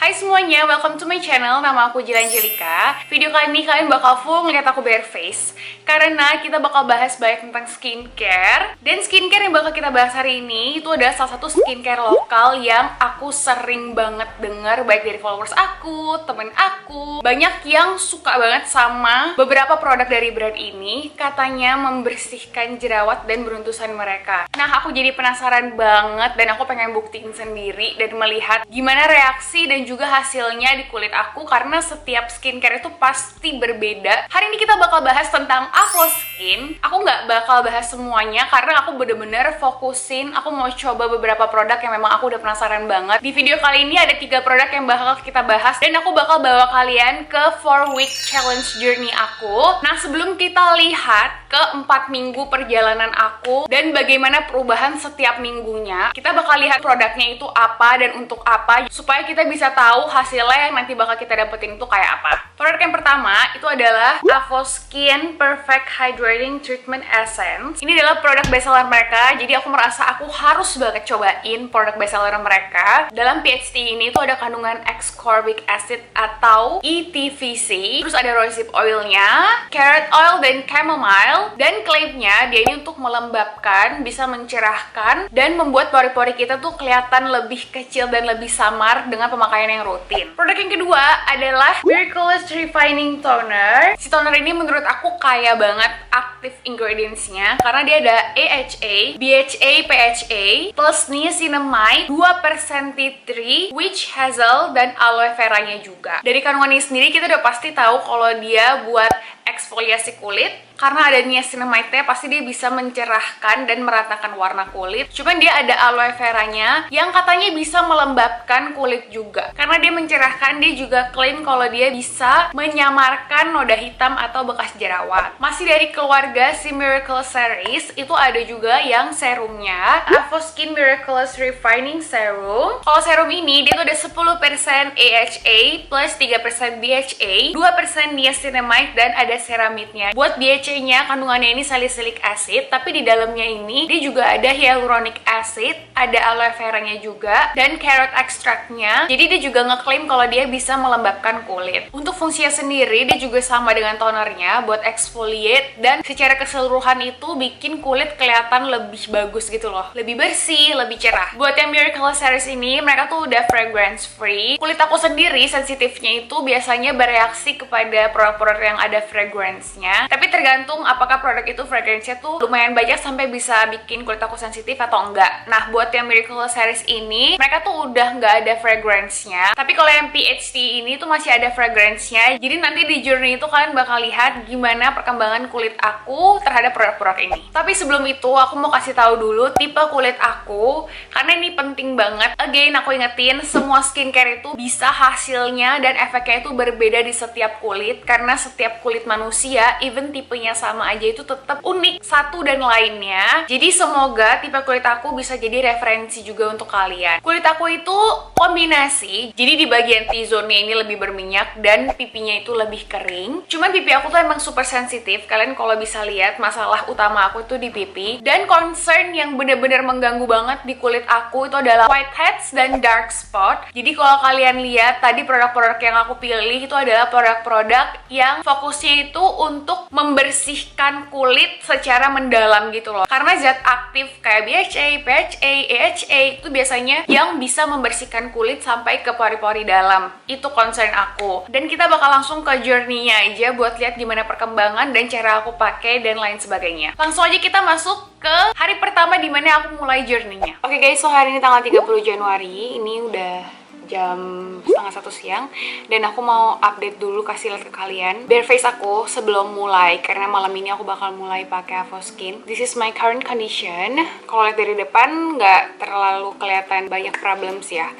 Hai semuanya, welcome to my channel. Nama aku Jill Angelika. Video kali ini kalian bakal full ngeliat aku bare face karena kita bakal bahas banyak tentang skincare. Dan skincare yang bakal kita bahas hari ini itu adalah salah satu skincare lokal yang aku sering banget dengar baik dari followers aku, temen aku. Banyak yang suka banget sama beberapa produk dari brand ini. Katanya membersihkan jerawat dan beruntusan mereka. Nah, aku jadi penasaran banget dan aku pengen buktiin sendiri dan melihat gimana reaksi dan juga hasilnya di kulit aku karena setiap skincare itu pasti berbeda. Hari ini kita bakal bahas tentang Avo Skin. Aku nggak bakal bahas semuanya karena aku bener-bener fokusin. Aku mau coba beberapa produk yang memang aku udah penasaran banget. Di video kali ini ada 3 produk yang bakal kita bahas dan aku bakal bawa kalian ke 4-week challenge journey aku. Nah, sebelum kita lihat ke 4 minggu perjalanan aku dan bagaimana perubahan setiap minggunya, kita bakal lihat produknya itu apa dan untuk apa supaya kita bisa tahu hasilnya yang nanti bakal kita dapetin itu kayak apa. Produk yang pertama itu adalah Avo Skin Perfect Hydrating Treatment Essence. Ini adalah produk bestseller mereka, jadi aku merasa aku harus banget cobain produk bestseller mereka. Dalam PHT ini tuh ada kandungan ascorbic acid atau ETVC, terus ada rosehip oilnya, carrot oil dan chamomile, dan klaimnya dia ini untuk melembabkan, bisa mencerahkan, dan membuat pori-pori kita tuh kelihatan lebih kecil dan lebih samar dengan pemakaian yang rutin. Produk yang kedua adalah Miraculous Refining Toner. Si toner ini menurut aku kaya banget active ingredients-nya karena dia ada AHA, BHA, PHA, plus niacinamide, 2% tea tree, witch hazel, dan aloe vera-nya juga. Dari kandungan ini sendiri kita udah pasti tahu kalau dia buat eksfoliasi kulit. Karena ada niacinamide-nya pasti dia bisa mencerahkan dan meratakan warna kulit. Cuman dia ada aloe vera-nya yang katanya bisa melembabkan kulit juga. Karena dia mencerahkan, dia juga klaim kalau dia bisa menyamarkan noda hitam atau bekas jerawat. Masih dari keluarga si Miracle Series, itu ada juga yang serumnya, Avo Skin Miraculous Refining Serum. Kalau serum ini dia tuh ada 10% AHA plus 3% BHA, 2% niacinamide, dan ada ceramidnya. Buat BHA-nya kandungannya ini salicylic acid, tapi di dalamnya ini dia juga ada hyaluronic acid, ada aloe vera-nya juga, dan carrot extract-nya. Jadi dia juga ngeklaim kalau dia bisa melembabkan kulit. Untuk fungsinya sendiri dia juga sama dengan tonernya buat exfoliate, dan secara keseluruhan itu bikin kulit kelihatan lebih bagus gitu loh, lebih bersih, lebih cerah. Buat yang Miracle Series ini mereka tuh udah fragrance free. Kulit aku sendiri sensitifnya itu biasanya bereaksi kepada produk-produk yang ada fragrance-nya, tapi tergantung apakah produk itu fragrance-nya tuh lumayan banyak sampai bisa bikin kulit aku sensitif atau enggak. Nah, buat yang Miracle Series ini mereka tuh udah nggak ada fragrance-nya, tapi kalau yang PHT ini tuh masih ada fragrance-nya. Jadi nanti di journey itu kalian bakal lihat gimana perkembangan kulit aku terhadap produk-produk ini. Tapi sebelum itu aku mau kasih tahu dulu tipe kulit aku karena ini penting banget. Again, aku ingetin semua skincare itu bisa hasilnya dan efeknya itu berbeda di setiap kulit karena setiap kulit manusia, even tipenya sama aja, itu tetap unik satu dan lainnya. Jadi semoga tipe kulit aku bisa jadi referensi juga untuk kalian. Kulit aku itu kombinasi, jadi di bagian T-zone-nya ini lebih berminyak dan pipinya itu lebih kering. Cuman pipi aku tuh emang super sensitif. Kalian kalau bisa lihat masalah utama aku itu di pipi, dan concern yang bener-bener mengganggu banget di kulit aku itu adalah whiteheads dan dark spot. Jadi kalau kalian lihat tadi produk-produk yang aku pilih itu adalah produk-produk yang fokusnya itu untuk membersihkan kulit secara mendalam gitu loh. Karena zat aktif kayak BHA, PHA, AHA itu biasanya yang bisa membersihkan kulit sampai ke pori-pori dalam. Itu concern aku. Dan kita bakal langsung ke journey-nya aja buat lihat gimana perkembangan dan cara aku pakai dan lain sebagainya. Langsung aja kita masuk ke hari pertama dimana aku mulai journey-nya. Oke guys, so hari ini tanggal 30 Januari. Ini udah jam setengah 1 siang dan aku mau update dulu, kasih lihat ke kalian bare face aku sebelum mulai karena malam ini aku bakal mulai pakai Avo Skin. This is my current condition. Kalau lihat dari depan nggak terlalu kelihatan banyak problems ya,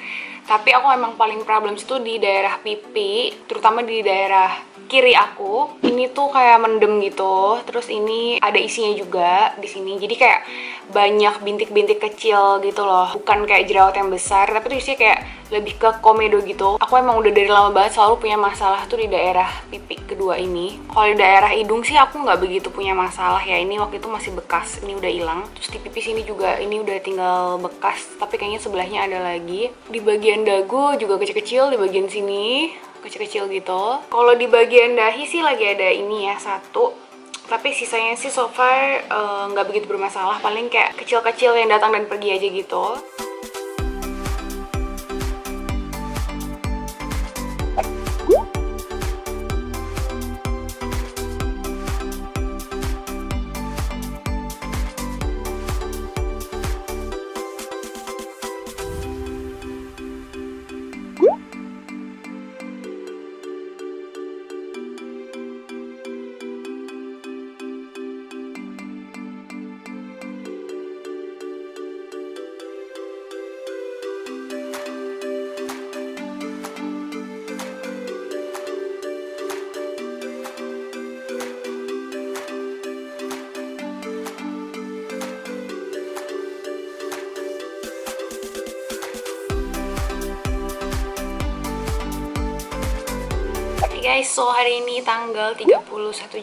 tapi aku emang paling problems itu di daerah pipi, terutama di daerah kiri aku. Ini tuh kayak mendem gitu, terus ini ada isinya juga di sini, jadi kayak banyak bintik-bintik kecil gitu loh, bukan kayak jerawat yang besar, tapi tuh isinya kayak lebih ke komedo gitu. Aku emang udah dari lama banget selalu punya masalah tuh di daerah pipi kedua ini. Kalau di daerah hidung sih aku nggak begitu punya masalah ya, ini waktu itu masih bekas, ini udah hilang. Terus di pipi sini juga ini udah tinggal bekas, tapi kayaknya sebelahnya ada lagi. Di bagian bagian dagu juga kecil-kecil, di bagian sini kecil-kecil gitu. Kalau di bagian dahi sih lagi ada ini ya, satu. Tapi sisanya sih so far nggak begitu bermasalah, paling kayak kecil-kecil yang datang dan pergi aja gitu. Guys, so hari ini tanggal 31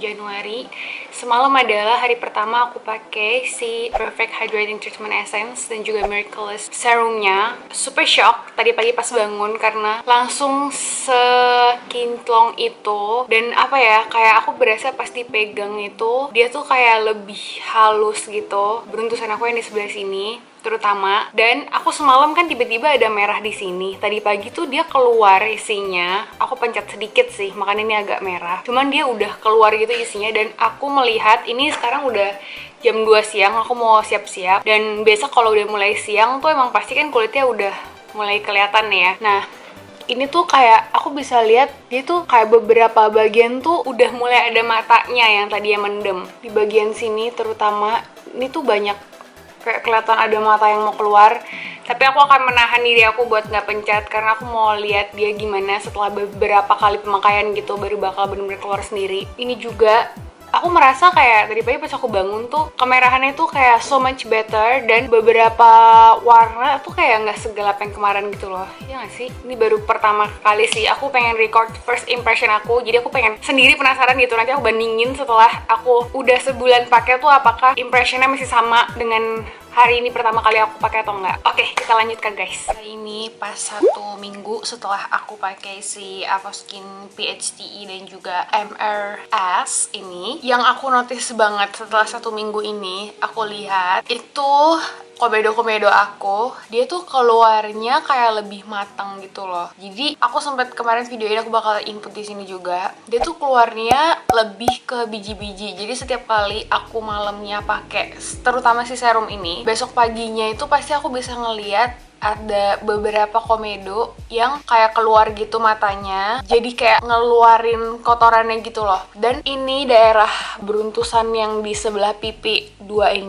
Januari. Semalam adalah hari pertama aku pakai si Perfect Hydrating Treatment Essence dan juga Miraculous serumnya. Super shock tadi pagi pas bangun karena langsung sekinclong itu. Dan apa ya, kayak aku berasa pas dipegang itu dia tuh kayak lebih halus gitu. Beruntusan aku yang di sebelah sini terutama. Dan aku semalam kan tiba-tiba ada merah di sini. Tadi pagi tuh dia keluar isinya. Aku pencet sedikit sih, makanya ini agak merah. Cuman dia udah keluar gitu isinya, dan aku melihat ini sekarang udah jam 2 siang, aku mau siap-siap. Dan biasa kalau udah mulai siang tuh emang pasti kan kulitnya udah mulai kelihatan ya. Nah, ini tuh kayak aku bisa lihat dia tuh kayak beberapa bagian tuh udah mulai ada matanya yang tadinya mendem. Di bagian sini terutama ini tuh banyak kayak kelihatan ada mata yang mau keluar. Tapi aku akan menahan diri aku buat nggak pencet karena aku mau lihat dia gimana setelah beberapa kali pemakaian gitu, baru bakal bener-bener keluar sendiri. Ini juga aku merasa kayak tadi pagi pas aku bangun tuh kemerahannya tuh kayak so much better, dan beberapa warna tuh kayak nggak segelap yang kemarin gitu loh. Ya nggak sih? Ini baru pertama kali sih aku pengen record first impression aku, jadi aku pengen sendiri penasaran gitu. Nanti aku bandingin setelah aku udah sebulan pakai tuh apakah impressionnya masih sama dengan hari ini pertama kali aku pakai atau enggak. Oke, kita lanjutkan guys. Hari ini pas 1 minggu setelah aku pakai si Avoskin PHTE dan juga MRS ini, yang aku notice banget setelah 1 minggu ini, aku lihat itu komedo-komedo aku, dia tuh keluarnya kayak lebih matang gitu loh. Jadi aku sempat kemarin videoin, aku bakal input di sini juga. Dia tuh keluarnya lebih ke biji-biji. Jadi setiap kali aku malamnya pakai, terutama si serum ini, besok paginya itu pasti aku bisa ngeliat ada beberapa komedo yang kayak keluar gitu matanya, jadi kayak ngeluarin kotorannya gitu loh. Dan ini daerah beruntusan yang di sebelah pipi 2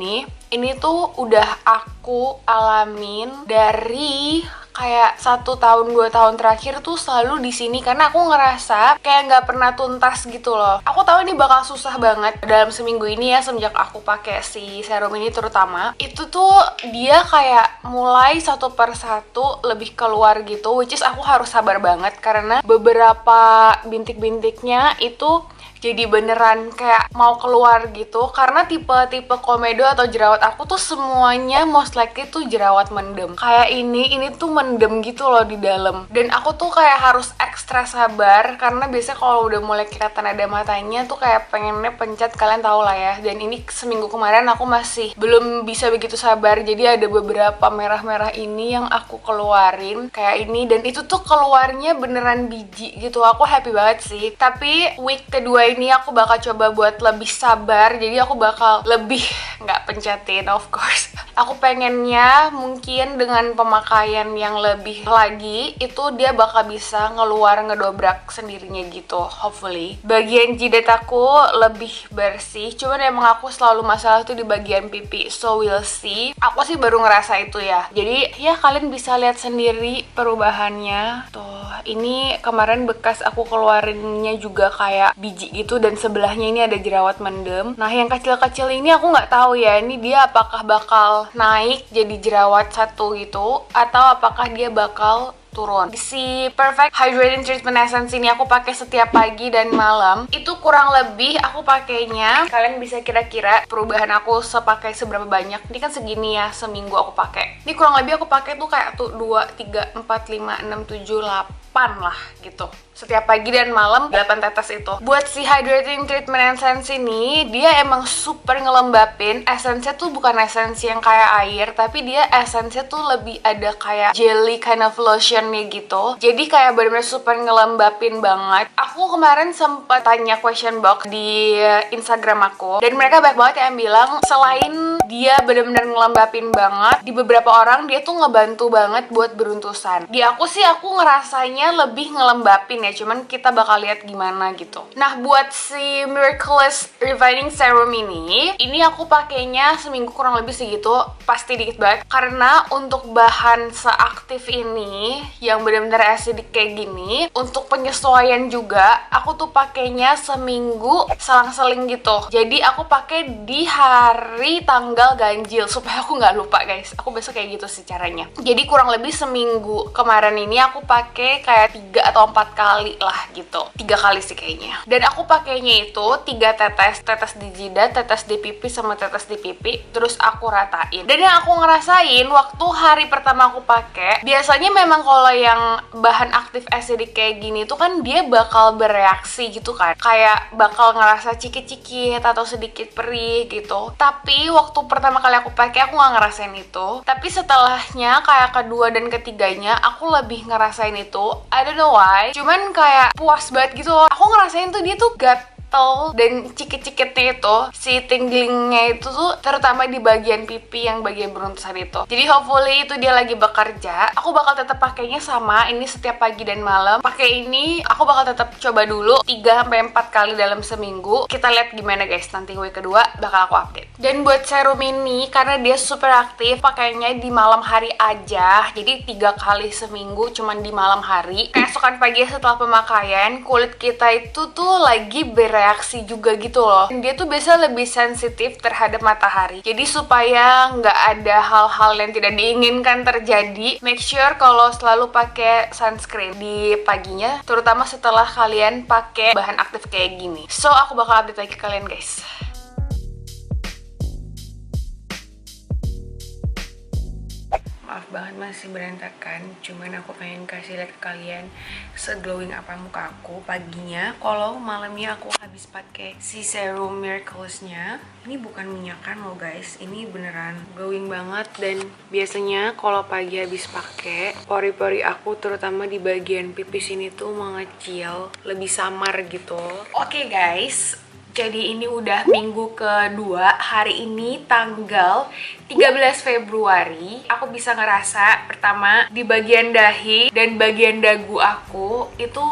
ini tuh udah aku alamin dari kayak 1 tahun 2 tahun terakhir tuh selalu di sini, karena aku ngerasa kayak nggak pernah tuntas gitu loh. Aku tahu ini bakal susah banget dalam seminggu ini ya, semenjak aku pakai si serum ini terutama. Itu tuh dia kayak mulai satu per satu lebih keluar gitu, which is aku harus sabar banget karena beberapa bintik-bintiknya itu jadi beneran kayak mau keluar gitu, karena tipe-tipe komedo atau jerawat aku tuh semuanya most likely tuh jerawat mendem. Kayak ini tuh mendem gitu loh di dalam, dan aku tuh kayak harus ekstra sabar karena biasanya kalau udah mulai kelihatan ada matanya tuh kayak pengennya pencet, kalian tau lah ya. Dan ini seminggu kemarin aku masih belum bisa begitu sabar, jadi ada beberapa merah-merah ini yang aku keluarin kayak ini, dan itu tuh keluarnya beneran biji gitu. Aku happy banget sih. Tapi week kedua ini aku bakal coba buat lebih sabar, jadi aku bakal lebih nggak pencetin, of course. Aku pengennya mungkin dengan pemakaian yang lebih lagi itu dia bakal bisa ngeluar ngedobrak sendirinya gitu, hopefully. Bagian jidat aku lebih bersih, cuman emang aku selalu masalah tuh di bagian pipi, so we'll see. Aku sih baru ngerasa itu ya, jadi ya kalian bisa lihat sendiri perubahannya. Tuh, ini kemarin bekas aku keluarinnya juga kayak biji gitu, dan sebelahnya ini ada jerawat mendem. Nah, yang kecil-kecil ini aku nggak tahu ya, ini dia apakah bakal naik jadi jerawat satu gitu, atau apakah dia bakal turun. Si Perfect Hydrating Treatment Essence ini aku pakai setiap pagi dan malam. Itu kurang lebih aku pakainya, kalian bisa kira-kira perubahan aku sepakai seberapa banyak. Ini kan segini ya, seminggu aku pakai. Ini kurang lebih aku pakai tuh kayak tuh 2, 3, 4, 5, 6, 7, 8 lah gitu. Setiap pagi dan malam 8 tetes itu. Buat si Hydrating Treatment Essence ini, dia emang super ngelembapin. Essence-nya tuh bukan essence yang kayak air, tapi dia essence-nya tuh lebih ada kayak jelly kind of lotion-nya gitu. Jadi kayak bener-bener super ngelembapin banget. Aku kemarin sempat tanya question box di Instagram aku, dan mereka banyak banget yang bilang selain dia bener-bener ngelembapin banget, di beberapa orang dia tuh ngebantu banget buat beruntusan. Di aku sih aku ngerasanya lebih ngelembapin ya, cuman kita bakal lihat gimana gitu. Nah, buat si Miraculous Reviving Serum ini aku pakainya seminggu kurang lebih segitu, pasti dikit banget. Karena untuk bahan seaktif ini yang benar-benar acidic kayak gini, untuk penyesuaian juga, aku tuh pakainya seminggu selang-seling gitu. Jadi aku pakai di hari tanggal ganjil supaya aku nggak lupa guys. Aku besok kayak gitu sih caranya. Jadi kurang lebih seminggu kemarin ini aku pakai kayak 3 atau 4 kali lah gitu. 3 kali sih kayaknya. Dan aku pakainya itu 3 tetes, tetes di jidat, tetes di pipi, sama tetes di pipi, terus aku ratain. Dan yang aku ngerasain waktu hari pertama aku pakai, biasanya memang kalau yang bahan aktif acidic kayak gini tuh kan dia bakal bereaksi gitu kan, kayak bakal ngerasa cikit-cikit atau sedikit perih gitu. Tapi waktu pertama kali aku pakai aku nggak ngerasain itu. Tapi setelahnya kayak kedua dan ketiganya aku lebih ngerasain itu. I don't know why, cuman kayak puas banget gitu loh. Aku ngerasain tuh dia tuh gatel dan cikit-cikitnya itu, si tinglingnya itu tuh terutama di bagian pipi yang bagian beruntusan itu. Jadi hopefully itu dia lagi bekerja. Aku bakal tetap pakainya sama ini setiap pagi dan malam. Pakai ini aku bakal tetap coba dulu 3-4 kali dalam seminggu. Kita lihat gimana guys, nanti week kedua bakal aku update. Dan buat serum ini karena dia super aktif, pakainya di malam hari aja. Jadi 3 kali seminggu cuman di malam hari. Keesokan pagi setelah pemakaian, kulit kita itu tuh lagi bereaksi juga gitu loh. Dan dia tuh biasa lebih sensitif terhadap matahari. Jadi supaya nggak ada hal-hal yang tidak diinginkan terjadi, make sure kalau selalu pakai sunscreen di paginya, terutama setelah kalian pakai bahan aktif kayak gini. So aku bakal update lagi ke kalian guys. Maaf banget masih berantakan, cuman aku pengen kasih lihat ke kalian seglowing apa muka aku paginya. Kalau malamnya aku habis pakai si serum Miraculous-nya. Ini bukan minyakan loh guys, ini beneran glowing banget. Dan biasanya kalau pagi habis pakai, pori-pori aku terutama di bagian pipi sini tuh mengecil, lebih samar gitu. Oke guys, jadi ini udah minggu kedua, hari ini tanggal 13 Februari. Aku bisa ngerasa pertama di bagian dahi dan bagian dagu aku itu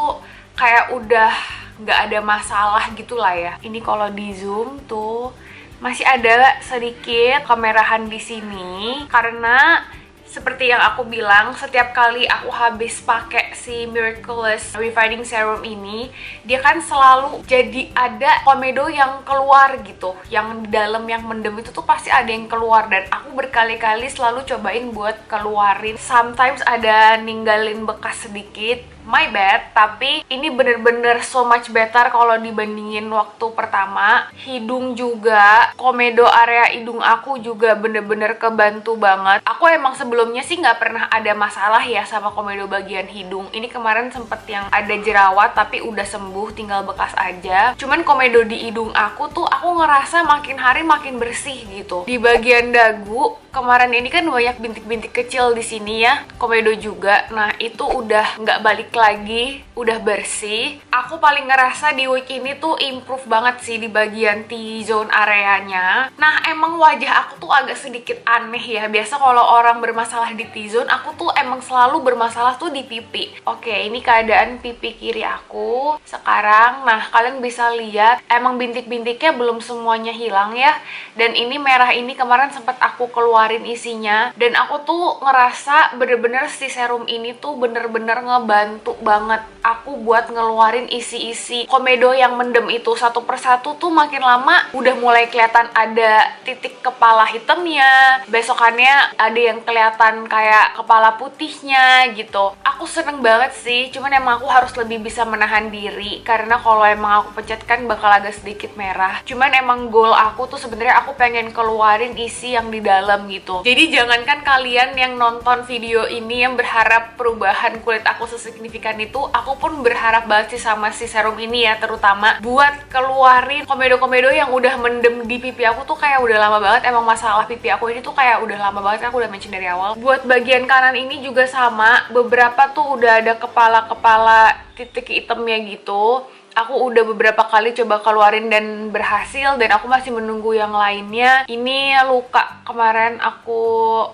kayak udah nggak ada masalah gitu lah ya. Ini kalau di zoom tuh masih ada sedikit kemerahan di sini karena seperti yang aku bilang, setiap kali aku habis pakai si Miraculous Reviving Serum ini, dia kan selalu jadi ada komedo yang keluar gitu. Yang di dalam yang mendem itu tuh pasti ada yang keluar. Dan aku berkali-kali selalu cobain buat keluarin. Sometimes ada ninggalin bekas sedikit, my bad. Tapi ini bener-bener so much better kalau dibandingin waktu pertama. Hidung juga, komedo area hidung aku juga bener-bener kebantu banget. Aku emang sebelumnya sih nggak pernah ada masalah ya sama komedo bagian hidung. Ini kemarin sempet yang ada jerawat tapi udah sembuh, tinggal bekas aja. Cuman komedo di hidung aku tuh aku ngerasa makin hari makin bersih gitu. Di bagian dagu kemarin ini kan banyak bintik-bintik kecil di sini ya, komedo juga. Nah itu udah nggak balik lagi, udah bersih. Aku paling ngerasa di week ini tuh improve banget sih di bagian T-zone areanya. Nah emang wajah aku tuh agak sedikit aneh ya. Biasa kalau orang bermasalah di T-zone, aku tuh emang selalu bermasalah tuh di pipi. Oke, ini keadaan pipi kiri aku sekarang. Nah kalian bisa lihat emang bintik-bintiknya belum semuanya hilang ya. Dan ini merah ini kemarin sempat aku keluar ngeluarin isinya. Dan aku tuh ngerasa bener-bener si serum ini tuh bener-bener ngebantu banget aku buat ngeluarin isi-isi komedo yang mendem itu. Satu persatu tuh makin lama udah mulai kelihatan ada titik kepala hitamnya, besokannya ada yang kelihatan kayak kepala putihnya gitu. Aku seneng banget sih, cuman emang aku harus lebih bisa menahan diri karena kalau emang aku pencet kan bakal agak sedikit merah. Cuman emang goal aku tuh sebenarnya aku pengen keluarin isi yang di dalam gitu. Jadi jangankan kalian yang nonton video ini yang berharap perubahan kulit aku sesignifikan itu, aku pun berharap banget sih sama si serum ini ya, terutama buat keluarin komedo-komedo yang udah mendem di pipi aku tuh kayak udah lama banget. Emang masalah pipi aku ini tuh kayak udah lama banget, aku udah mention dari awal. Buat bagian kanan ini juga sama, beberapa tuh udah ada kepala-kepala titik hitamnya gitu. Aku udah beberapa kali coba keluarin dan berhasil, dan aku masih menunggu yang lainnya. Ini luka kemarin aku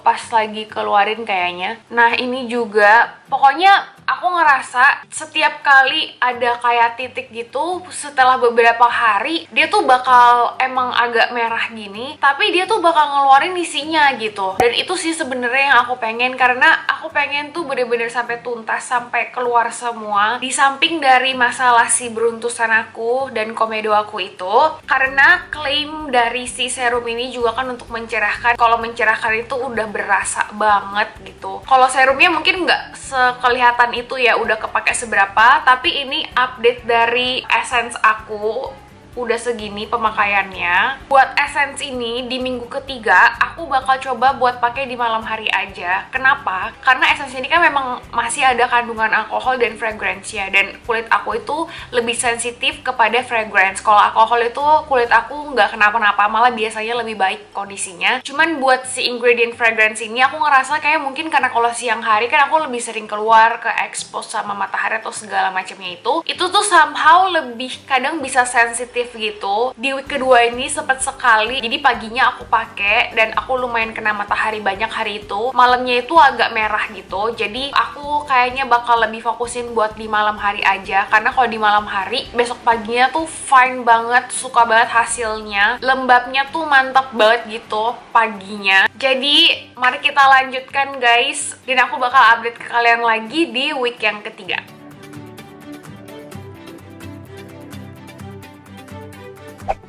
pas lagi keluarin kayaknya. Nah ini juga, pokoknya aku ngerasa setiap kali ada kayak titik gitu, setelah beberapa hari dia tuh bakal emang agak merah gini, tapi dia tuh bakal ngeluarin isinya gitu. Dan itu sih sebenarnya yang aku pengen, karena aku pengen tuh bener-bener sampai tuntas, sampai keluar semua. Di samping dari masalah si beruntusan aku dan komedo aku itu, karena klaim dari si serum ini juga kan untuk mencerahkan. Kalau mencerahkan itu udah berasa banget gitu. Kalau serumnya mungkin nggak sekelihatan itu ya udah kepake seberapa, tapi ini update dari essence aku udah segini pemakaiannya. Buat essence ini di minggu ketiga aku bakal coba buat pakai di malam hari aja. Kenapa? Karena essence ini kan memang masih ada kandungan alkohol dan fragrance ya, dan kulit aku itu lebih sensitif kepada fragrance. Kalau alkohol itu kulit aku nggak kenapa-napa, malah biasanya lebih baik kondisinya. Cuman buat si ingredient fragrance ini aku ngerasa kayak mungkin karena kalau siang hari kan aku lebih sering keluar ke expose sama matahari atau segala macamnya, itu tuh somehow lebih kadang bisa sensitif gitu. Di week kedua ini sempet sekali, jadi paginya aku pakai dan aku lumayan kena matahari banyak hari itu. Malamnya itu agak merah gitu, jadi aku kayaknya bakal lebih fokusin buat di malam hari aja, karena kalau di malam hari besok paginya tuh fine banget, suka banget hasilnya, lembabnya tuh mantap banget gitu paginya. Jadi mari kita lanjutkan guys, dan aku bakal update ke kalian lagi di week yang ketiga.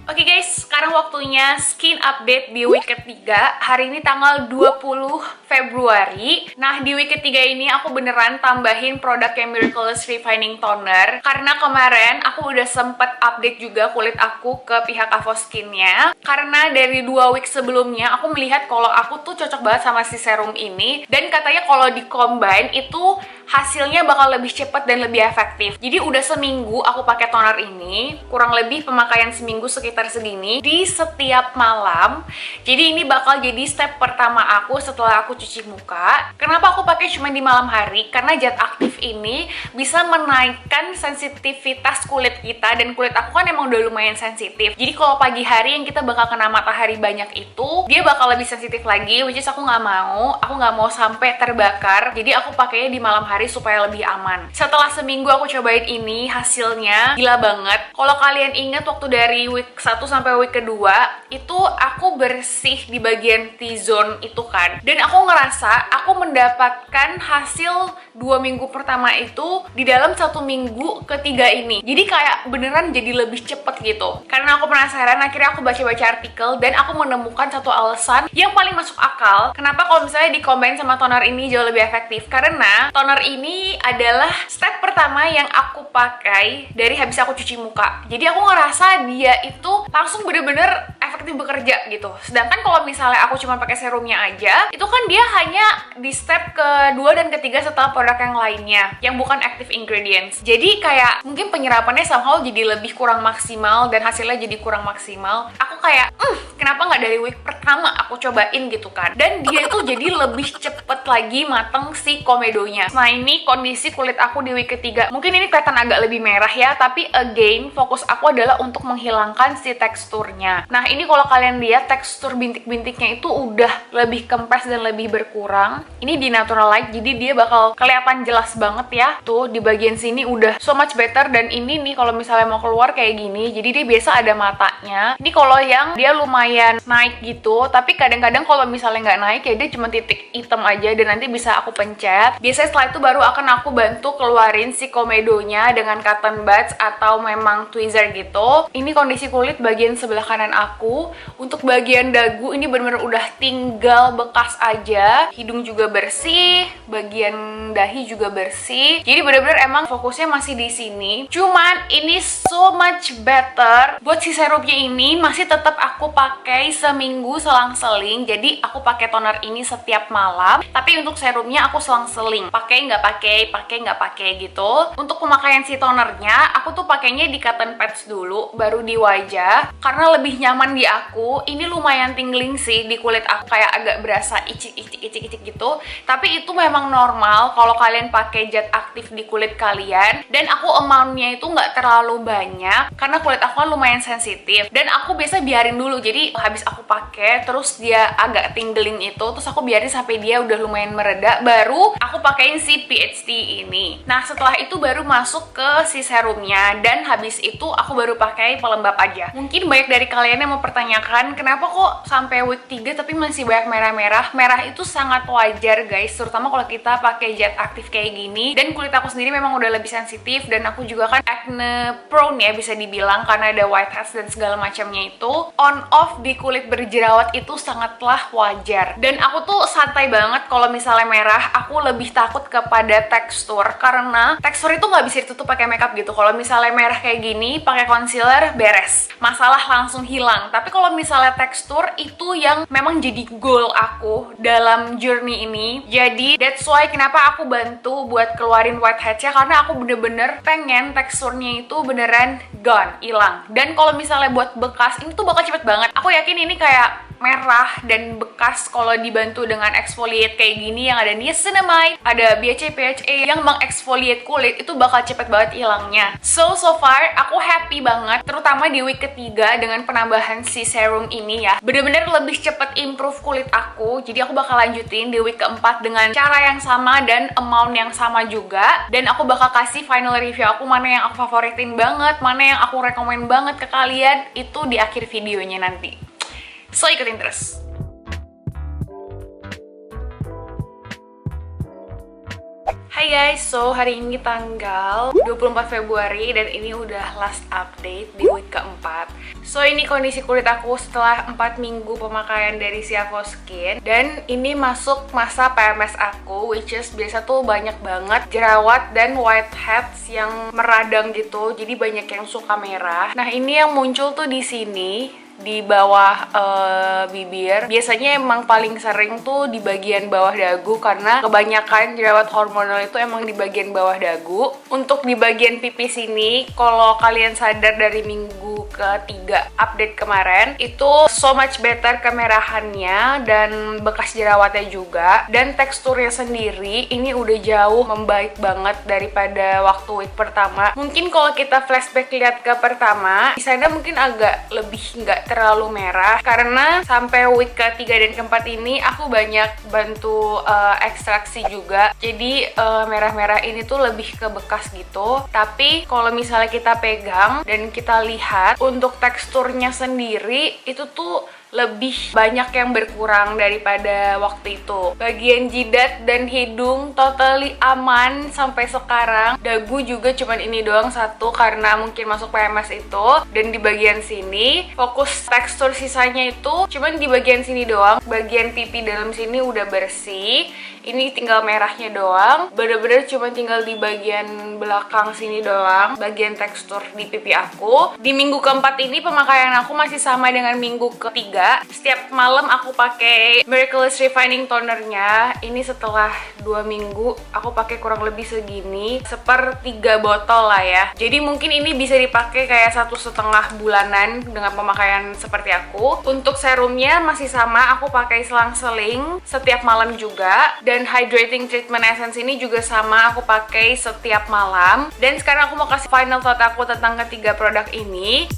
Oke guys, sekarang waktunya skin update di week ketiga. Hari ini tanggal 20 Februari. Nah, di week ketiga ini aku beneran tambahin produknya Miraculous Refining Toner, karena kemarin aku udah sempet update juga kulit aku ke pihak Avoskin-nya. Karena dari 2 week sebelumnya aku melihat kalau aku tuh cocok banget sama si serum ini, dan katanya kalau di-combine itu hasilnya bakal lebih cepat dan lebih efektif. Jadi udah seminggu aku pakai toner ini, kurang lebih pemakaian seminggu sekitar segini di setiap malam. Jadi ini bakal jadi step pertama aku setelah aku cuci muka. Kenapa aku pakai cuma di malam hari? Karena zat aktif ini bisa menaikkan sensitivitas kulit kita, dan kulit aku kan emang udah lumayan sensitif. Jadi kalau pagi hari yang kita bakal kena matahari banyak itu, dia bakal lebih sensitif lagi, which is aku nggak mau sampai terbakar. Jadi aku pakainya di malam hari supaya lebih aman. Setelah seminggu aku cobain ini, hasilnya gila banget. Kalau kalian ingat waktu dari week 1 sampai week kedua itu aku bersih di bagian T-zone itu kan, dan aku ngerasa aku mendapatkan hasil 2 minggu pertama itu di dalam 1 minggu ketiga ini. Jadi kayak beneran jadi lebih cepet gitu. Karena aku penasaran, akhirnya aku baca-baca artikel dan aku menemukan satu alasan yang paling masuk akal kenapa kalau misalnya di-combine sama toner ini jauh lebih efektif. Karena toner ini adalah step pertama yang aku pakai dari habis aku cuci muka. Jadi aku ngerasa dia itu langsung bener-bener efektif bekerja gitu. Sedangkan kalau misalnya aku cuma pakai serumnya aja, itu kan dia hanya di step kedua dan ketiga setelah produk yang lainnya yang bukan active ingredients. Jadi kayak mungkin penyerapannya somehow jadi lebih kurang maksimal dan hasilnya jadi kurang maksimal. Aku kayak kenapa nggak dari week pertama aku cobain gitu kan. Dan dia itu jadi lebih cepet lagi mateng si komedonya. Nah ini kondisi kulit aku di week ketiga. Mungkin ini kelihatan agak lebih merah ya, tapi again fokus aku adalah untuk menghilangkan si teksturnya. Nah ini kalau kalian lihat tekstur bintik-bintiknya itu udah lebih kempes dan lebih berkurang. Ini di natural light, jadi dia bakal kelihatan jelas banget ya. Tuh di bagian sini udah so much better. Dan ini nih kalau misalnya mau keluar kayak gini, jadi dia biasa ada matanya. Ini kalau yang dia lumayan naik gitu, tapi kadang-kadang kalau misalnya nggak naik ya dia cuma titik hitam aja dan nanti bisa aku pencet. Biasanya setelah itu baru akan aku bantu keluarin si komedonya dengan cotton buds atau memang tweezer gitu. Ini kondisi kulit bagian sebelah kanan aku. Untuk bagian dagu ini bener-bener udah tinggal bekas aja. Hidung juga bersih, bagian dahi juga bersih. Jadi bener-bener emang fokusnya masih di sini. Cuman ini so much better. Buat si serumnya ini masih tetap aku pakai seminggu selang-seling. Jadi aku pakai toner ini setiap malam. Tapi untuk serumnya aku selang-seling. Pakai nggak pakai gitu. Untuk pemakaian si tonernya, aku tuh pakainya di cotton pads dulu, baru di wajah. Karena lebih nyaman di aku. Ini lumayan tingling sih di kulit aku, kayak agak berasa icik gitu. Tapi itu memang normal kalau kalian pakai zat aktif di kulit kalian. Dan aku amountnya itu nggak terlalu banyak karena kulit aku kan lumayan sensitif, dan aku biasa biarin dulu. Jadi habis aku pakai terus dia agak tingling itu, terus aku biarin sampai dia udah lumayan mereda, baru aku pakein si PHT ini. Nah setelah itu baru masuk ke si serumnya, dan habis itu aku baru pakai pelembab aja. Mungkin banyak dari kalian yang mempertanyakan kenapa kok sampai week 3 tapi masih banyak merah-merah. Merah itu sangat wajar guys, terutama kalau kita pakai zat aktif kayak gini. Dan kulit aku sendiri memang udah lebih sensitif, dan aku juga kan acne prone ya bisa dibilang, karena ada whiteheads dan segala macamnya itu. On off di kulit berjerawat itu sangatlah wajar, dan aku tuh santai banget kalau misalnya merah. Aku lebih takut kepada tekstur, karena tekstur itu nggak bisa ditutup pakai makeup gitu. Kalau misalnya merah kayak gini pakai concealer beres, masalah langsung hilang. Tapi kalau misalnya tekstur itu yang memang jadi goal aku dalam journey ini. Jadi that's why kenapa aku bantu buat keluarin whiteheads-nya, karena aku bener-bener pengen teksturnya itu beneran gone, hilang. Dan kalau misalnya buat bekas, ini tuh bakal cepet banget. Aku yakin ini kayak merah dan bekas kalau dibantu dengan exfoliate kayak gini yang ada niacinamide, ada BHA, PHA yang mengeksfoliate kulit, itu bakal cepet banget hilangnya. So far aku happy banget, terutama di week ketiga dengan penambahan si serum ini ya. Bener-bener lebih cepet improve kulit aku. Jadi aku bakal lanjutin di week keempat dengan cara yang sama dan amount yang sama juga. Dan aku bakal kasih final review aku, mana yang aku favoritin banget, mana yang aku rekomen banget ke kalian, itu di akhir videonya nanti. So ikutin terus. Hai guys, so hari ini tanggal 24 Februari dan ini udah last update di week keempat. So ini kondisi kulit aku setelah 4 minggu pemakaian dari Siavo Skin. Dan ini masuk masa PMS aku, which is biasa tuh banyak banget jerawat dan whiteheads yang meradang gitu. Jadi banyak yang suka merah. Nah ini yang muncul tuh di sini, di bawah bibir. Biasanya emang paling sering tuh di bagian bawah dagu, karena kebanyakan jerawat hormonal itu emang di bagian bawah dagu. Untuk di bagian pipi sini, kalau kalian sadar dari minggu ketiga update kemarin, itu so much better kemerahannya dan bekas jerawatnya juga. Dan teksturnya sendiri ini udah jauh membaik banget daripada waktu week pertama. Mungkin kalau kita flashback lihat ke pertama, di sana mungkin agak lebih nggak terlalu merah, karena sampai week ketiga dan keempat ini aku banyak bantu ekstraksi juga. Jadi merah-merah ini tuh lebih ke bekas gitu. Tapi kalau misalnya kita pegang dan kita lihat untuk teksturnya sendiri, itu tuh lebih banyak yang berkurang daripada waktu itu. Bagian jidat dan hidung totally aman sampai sekarang. Dagu juga cuman ini doang satu, karena mungkin masuk PMS itu. Dan di bagian sini fokus tekstur sisanya itu cuman di bagian sini doang. Bagian pipi dalam sini udah bersih. Ini tinggal merahnya doang. Bener-bener cuma tinggal di bagian belakang sini doang, bagian tekstur di pipi aku. Di minggu keempat ini pemakaian aku masih sama dengan minggu ketiga. Setiap malam aku pakai Miraculous Refining Tonernya. Ini setelah 2 minggu aku pakai kurang lebih segini, 1/3 botol lah ya. Jadi mungkin ini bisa dipakai kayak 1,5 bulanan dengan pemakaian seperti aku. Untuk serumnya masih sama, aku pakai selang-seling setiap malam juga. Dan hydrating treatment essence ini juga sama, aku pakai setiap malam. Dan sekarang aku mau kasih final thought aku tentang ketiga produk ini.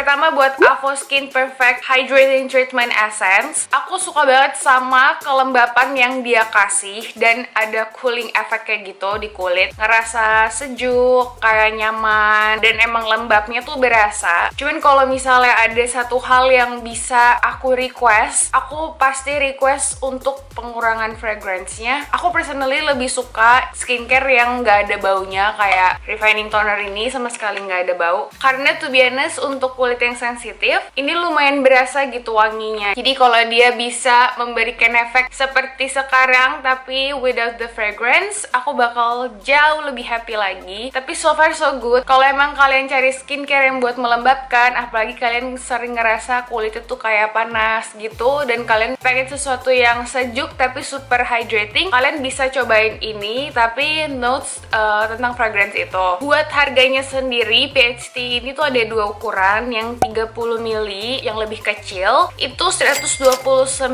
Pertama buat Avo Skin Perfect Hydrating Treatment Essence. Aku suka banget sama kelembapan yang dia kasih dan ada cooling effect kayak gitu di kulit. Ngerasa sejuk, kayak nyaman, dan emang lembabnya tuh berasa. Cuman kalau misalnya ada satu hal yang bisa aku request, aku pasti request untuk pengurangan fragrance-nya. Aku personally lebih suka skincare yang nggak ada baunya, kayak refining toner ini sama sekali nggak ada bau. Karena to be honest, untuk kulit yang sensitif, ini lumayan berasa gitu wanginya. Jadi kalau dia bisa memberikan efek seperti sekarang tapi without the fragrance, aku bakal jauh lebih happy lagi. Tapi so far so good. Kalau emang kalian cari skincare yang buat melembabkan, apalagi kalian sering ngerasa kulit itu kayak panas gitu, dan kalian pengen sesuatu yang sejuk tapi super hydrating, kalian bisa cobain ini. Tapi notes tentang fragrance itu, buat harganya sendiri, PHT ini tuh ada dua ukuran. Yang 30 ml yang lebih kecil itu 129.000.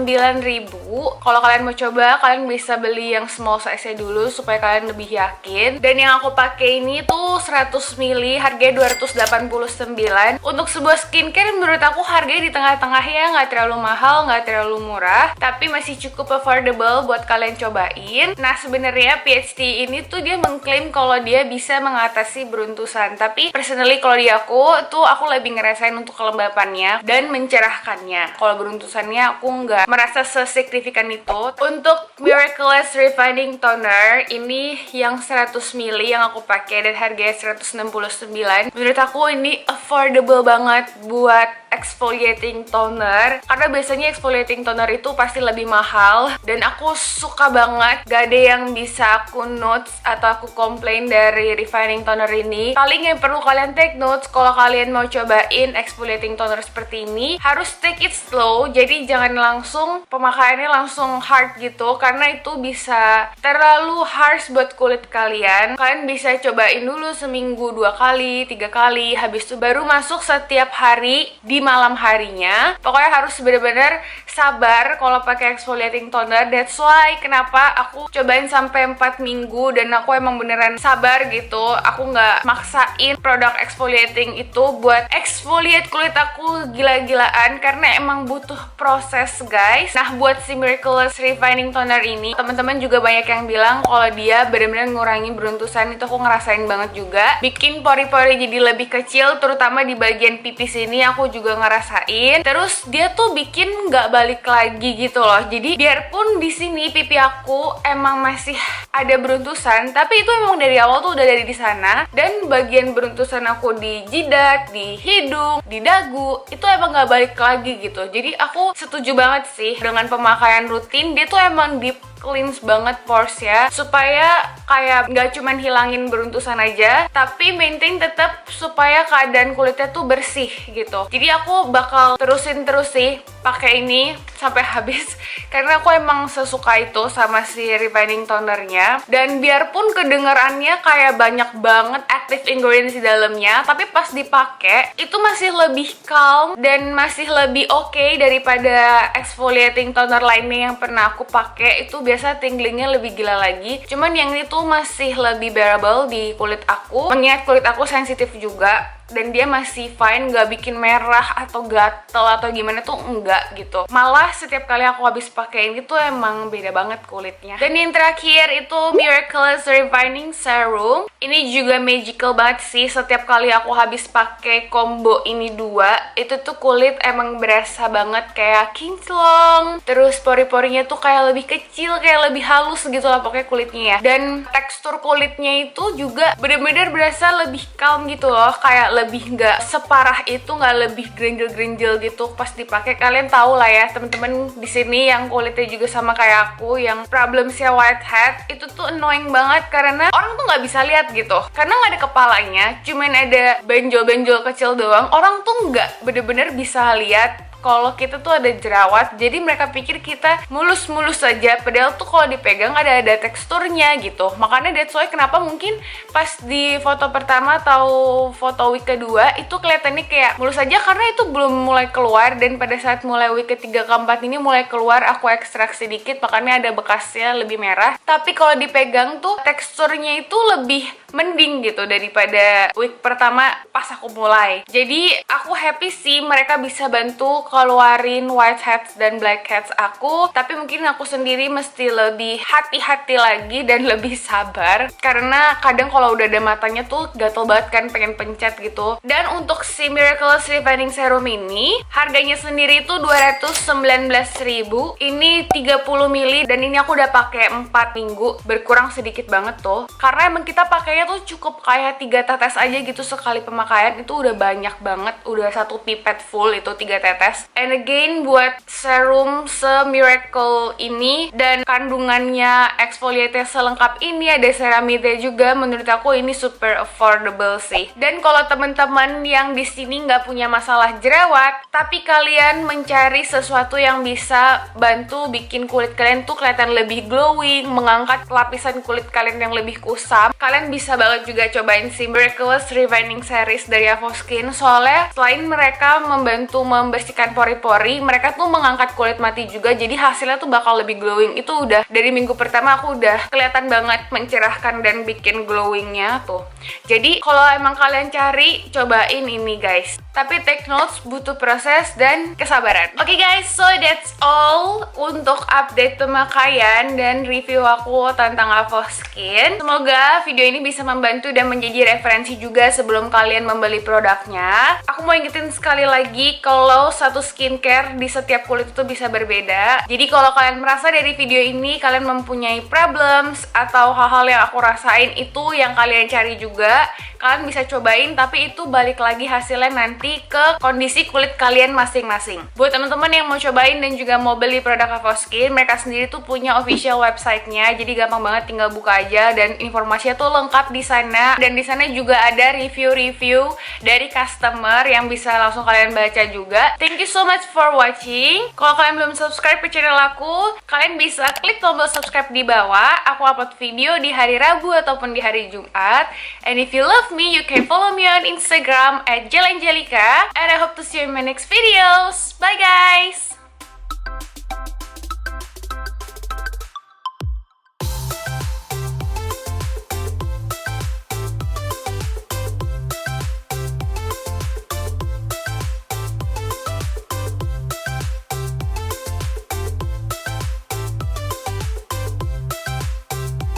Kalau kalian mau coba, kalian bisa beli yang small size dulu supaya kalian lebih yakin. Dan yang aku pakai ini tuh 100 ml, harganya 289. Untuk sebuah skincare menurut aku harganya di tengah-tengah ya, nggak terlalu mahal, nggak terlalu murah, tapi masih cukup affordable buat kalian cobain. Nah sebenarnya PHT ini tuh dia mengklaim kalau dia bisa mengatasi beruntusan, tapi personally kalau di aku tuh aku lebih ngerasain untuk kelembapannya dan mencerahkannya. Kalau beruntusannya aku nggak merasa sesignifikan itu. Untuk Miraculous Refining Toner ini yang 100 ml yang aku pakai dan harganya 169. Menurut aku ini affordable banget buat exfoliating toner, karena biasanya exfoliating toner itu pasti lebih mahal, dan aku suka banget. Gak ada yang bisa aku notes atau aku komplain dari refining toner ini. Paling yang perlu kalian take notes kalau kalian mau cobain exfoliating toner seperti ini, harus take it slow. Jadi jangan langsung pemakaiannya langsung hard gitu, karena itu bisa terlalu harsh buat kulit kalian. Kalian bisa cobain dulu seminggu 2 kali, 3 kali, habis itu baru masuk setiap hari di malam harinya. Pokoknya harus bener-bener sabar kalau pakai exfoliating toner. That's why kenapa aku cobain sampai 4 minggu dan aku emang beneran sabar gitu. Aku nggak maksain produk exfoliating itu buat exfoliate kulit aku gila-gilaan, karena emang butuh proses guys. Nah buat si Miraculous Refining Toner ini, teman-teman juga banyak yang bilang kalau dia bener-bener ngurangi beruntusan. Itu aku ngerasain banget juga, bikin pori-pori jadi lebih kecil, terutama di bagian pipis ini aku juga ngerasain. Terus dia tuh bikin nggak balik lagi gitu loh. Jadi biarpun di sini pipi aku emang masih ada beruntusan, tapi itu emang dari awal tuh udah dari di sana. Dan bagian beruntusan aku di jidat, di hidung, di dagu, itu emang nggak balik lagi gitu. Jadi aku setuju banget sih dengan pemakaian rutin. Dia tuh emang deep cleanse banget pores ya, supaya kayak nggak cuman hilangin beruntusan aja, tapi maintain tetap supaya keadaan kulitnya tuh bersih gitu. Jadi aku bakal terusin terus sih pakai ini sampai habis, karena aku emang sesuka itu sama si refining tonernya. Dan biarpun kedengarannya kayak banyak banget active ingredients di dalamnya, tapi pas dipakai itu masih lebih calm dan masih lebih oke daripada exfoliating toner lainnya yang pernah aku pakai. Itu biasa tinglingnya lebih gila lagi. Cuman yang ini tuh masih lebih bearable di kulit aku, mengingat kulit aku sensitif juga, dan dia masih fine, gak bikin merah atau gatel atau gimana tuh enggak gitu. Malah setiap kali aku habis pakai ini tuh emang beda banget kulitnya. Dan yang terakhir itu Miraculous Refining Serum. Ini juga magical banget sih. Setiap kali aku habis pakai combo ini dua, itu tuh kulit emang berasa banget kayak kinclong. Terus pori-porinya tuh kayak lebih kecil, kayak lebih halus gitu lah pokoknya kulitnya ya. Dan tekstur kulitnya itu juga bener-bener berasa lebih calm gitu loh, kayak lebih nggak separah itu, nggak lebih grenjel-grenjel gitu pas dipakai. Kalian tahu lah ya temen-temen di sini yang kulitnya juga sama kayak aku, yang problemsnya whitehead, itu tuh annoying banget karena orang tuh nggak bisa lihat gitu, karena nggak ada kepalanya, cuman ada benjol-benjol kecil doang. Orang tuh nggak bener-bener bisa lihat kalau kita tuh ada jerawat. Jadi mereka pikir kita mulus-mulus saja, padahal tuh kalau dipegang ada teksturnya gitu. Makanya that's why kenapa mungkin pas di foto pertama atau foto week kedua itu kelihatannya kayak mulus aja, karena itu belum mulai keluar. Dan pada saat mulai week ketiga keempat ini mulai keluar, aku ekstraksi dikit, makanya ada bekasnya lebih merah. Tapi kalau dipegang tuh teksturnya itu lebih mending gitu daripada week pertama pas aku mulai. Jadi aku happy sih mereka bisa bantu keluarin whiteheads dan blackheads aku, tapi mungkin aku sendiri mesti lebih hati-hati lagi dan lebih sabar karena kadang kalau udah ada matanya tuh gatel banget kan, pengen pencet gitu. Dan untuk si Miraculous Refining Serum ini harganya sendiri itu 219.000. Ini 30 ml dan ini aku udah pakai 4 minggu, berkurang sedikit banget tuh. Karena emang kita pakainya tuh cukup kayak 3 tetes aja gitu sekali pemakaian, itu udah banyak banget, udah 1 pipet full itu 3 tetes. And again buat serum se-miracle ini dan kandungannya exfoliate selengkap ini, ada ceramide juga, menurut aku ini super affordable sih. Dan kalau teman-teman yang di sini nggak punya masalah jerawat, tapi kalian mencari sesuatu yang bisa bantu bikin kulit kalian tuh kelihatan lebih glowing, mengangkat lapisan kulit kalian yang lebih kusam, kalian bisa banget juga cobain si Miraculous Refining Series dari Avoskin. Soalnya selain mereka membantu membersihkan pori-pori, mereka tuh mengangkat kulit mati juga, jadi hasilnya tuh bakal lebih glowing. Itu udah dari minggu pertama aku udah kelihatan banget mencerahkan dan bikin glowingnya tuh. Jadi kalau emang kalian cari, cobain ini guys. Tapi take notes, butuh proses dan kesabaran. Oke guys, so that's all untuk update pemakaian dan review aku tentang Avoskin. Semoga video ini bisa membantu dan menjadi referensi juga sebelum kalian membeli produknya. Aku mau ingetin sekali lagi kalau satu skincare di setiap kulit itu bisa berbeda. Jadi kalau kalian merasa dari video ini kalian mempunyai problems atau hal-hal yang aku rasain itu yang kalian cari juga, kalian bisa cobain, tapi itu balik lagi hasilnya nanti ke kondisi kulit kalian masing-masing. Buat teman-teman yang mau cobain dan juga mau beli produk Avoskin, mereka sendiri tuh punya official website-nya, jadi gampang banget, tinggal buka aja dan informasinya tuh lengkap di sana. Dan di sana juga ada review-review dari customer yang bisa langsung kalian baca juga. Thank you so much for watching. Kalau kalian belum subscribe ke channel aku, kalian bisa klik tombol subscribe di bawah. Aku upload video di hari Rabu ataupun di hari Jumat. And if you love me, you can follow me on Instagram @jelangelika. And I hope to see you in my next videos. Bye guys!